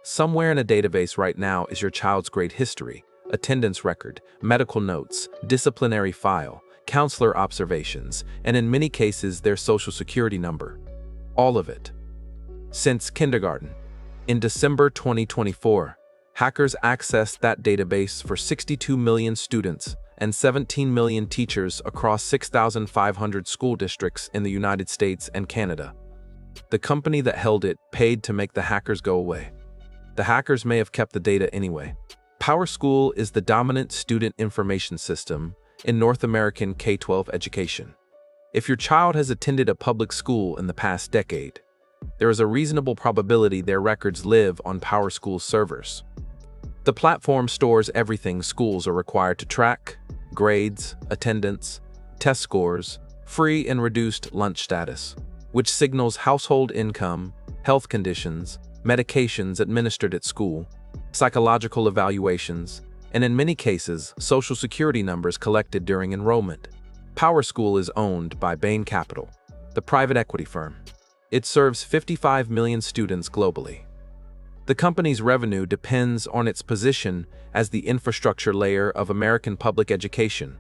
Somewhere in a database right now is your child's grade history, attendance record, medical notes, disciplinary file, counselor observations, and in many cases their social security number. All of it. Since kindergarten. In December 2024, hackers accessed that database for 62 million students and 17 million teachers across 6,500 school districts in the United States and Canada. The company that held it paid to make the hackers go away. The hackers may have kept the data anyway. PowerSchool is the dominant student information system in North American K-12 education. If your child has attended a public school in the past decade, there is a reasonable probability their records live on PowerSchool's servers. The platform stores everything schools are required to track: grades, attendance, test scores, free and reduced lunch status, which signals household income, health conditions, medications administered at school, psychological evaluations, and in many cases, social security numbers collected during enrollment. PowerSchool is owned by Bain Capital, the private equity firm. It serves 55 million students globally. The company's revenue depends on its position as the infrastructure layer of American public education.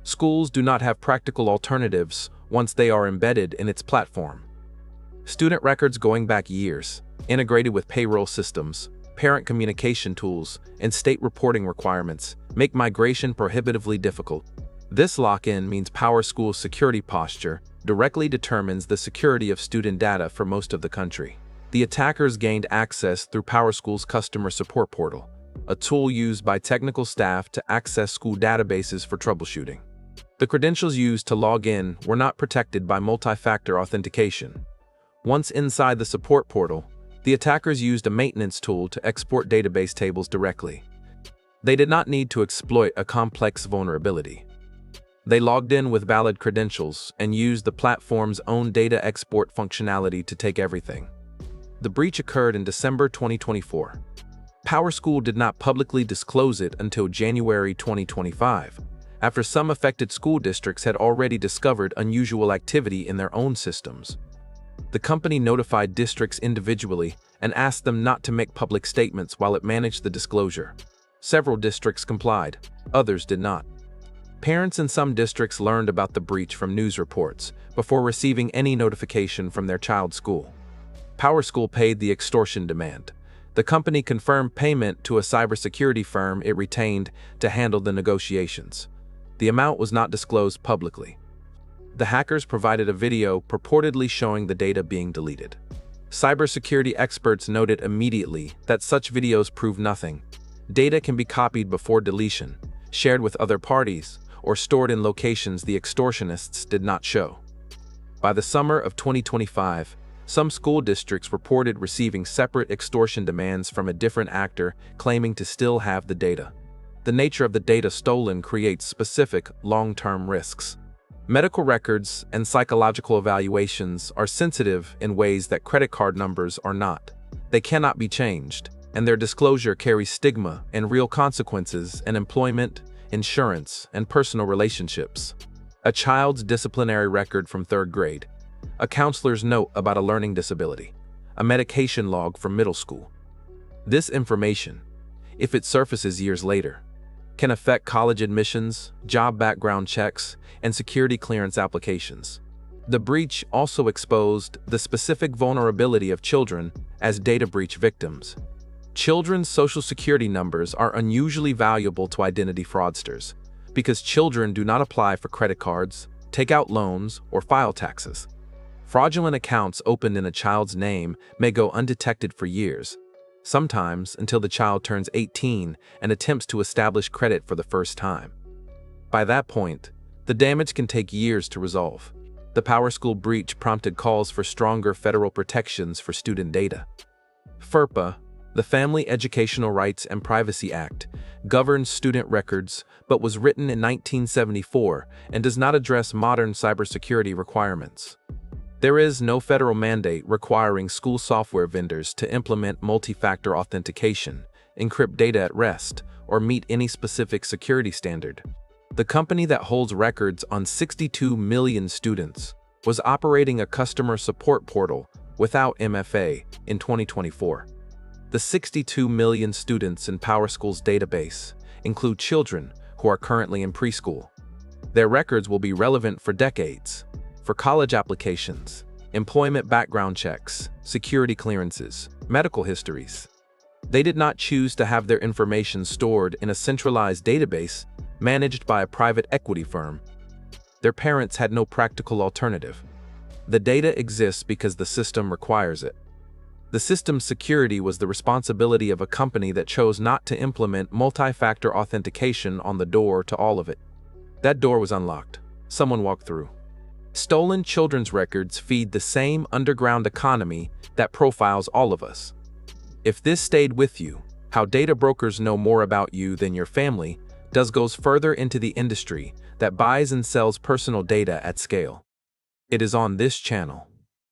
Schools do not have practical alternatives once they are embedded in its platform. Student records going back years, integrated with payroll systems, parent communication tools, and state reporting requirements, make migration prohibitively difficult. This lock-in means PowerSchool's security posture directly determines the security of student data for most of the country. The attackers gained access through PowerSchool's customer support portal, a tool used by technical staff to access school databases for troubleshooting. The credentials used to log in were not protected by multi-factor authentication. Once inside the support portal, the attackers used a maintenance tool to export database tables directly. They did not need to exploit a complex vulnerability. They logged in with valid credentials and used the platform's own data export functionality to take everything. The breach occurred in December 2024. PowerSchool did not publicly disclose it until January 2025, after some affected school districts had already discovered unusual activity in their own systems. The company notified districts individually and asked them not to make public statements while it managed the disclosure. Several districts complied, others did not. Parents in some districts learned about the breach from news reports before receiving any notification from their child's school. PowerSchool paid the extortion demand. The company confirmed payment to a cybersecurity firm it retained to handle the negotiations. The amount was not disclosed publicly. The hackers provided a video purportedly showing the data being deleted. Cybersecurity experts noted immediately that such videos prove nothing. Data can be copied before deletion, shared with other parties, or stored in locations the extortionists did not show. By the summer of 2025, some school districts reported receiving separate extortion demands from a different actor claiming to still have the data. The nature of the data stolen creates specific, long-term risks. Medical records and psychological evaluations are sensitive in ways that credit card numbers are not. They cannot be changed, and their disclosure carries stigma and real consequences in employment, insurance, and personal relationships. A child's disciplinary record from third grade, a counselor's note about a learning disability, a medication log from middle school. This information, if it surfaces years later, can affect college admissions, job background checks, and security clearance applications. The breach also exposed the specific vulnerability of children as data breach victims. Children's social security numbers are unusually valuable to identity fraudsters because children do not apply for credit cards, take out loans, or file taxes. Fraudulent accounts opened in a child's name may go undetected for years, sometimes until the child turns 18 and attempts to establish credit for the first time. By that point, the damage can take years to resolve. The PowerSchool breach prompted calls for stronger federal protections for student data. FERPA, the Family Educational Rights and Privacy Act, governs student records but was written in 1974 and does not address modern cybersecurity requirements. There is no federal mandate requiring school software vendors to implement multi-factor authentication, encrypt data at rest, or meet any specific security standard. The company that holds records on 62 million students was operating a customer support portal without MFA in 2024. The 62 million students in PowerSchool's database include children who are currently in preschool. Their records will be relevant for decades, for college applications, employment background checks, security clearances, medical histories. They did not choose to have their information stored in a centralized database managed by a private equity firm. Their parents had no practical alternative. The data exists because the system requires it. The system's security was the responsibility of a company that chose not to implement multi-factor authentication on the door to all of it. That door was unlocked. Someone walked through. Stolen children's records feed the same underground economy that profiles all of us. If this stayed with you, how data brokers know more about you than your family goes further into the industry that buys and sells personal data at scale. It is on this channel.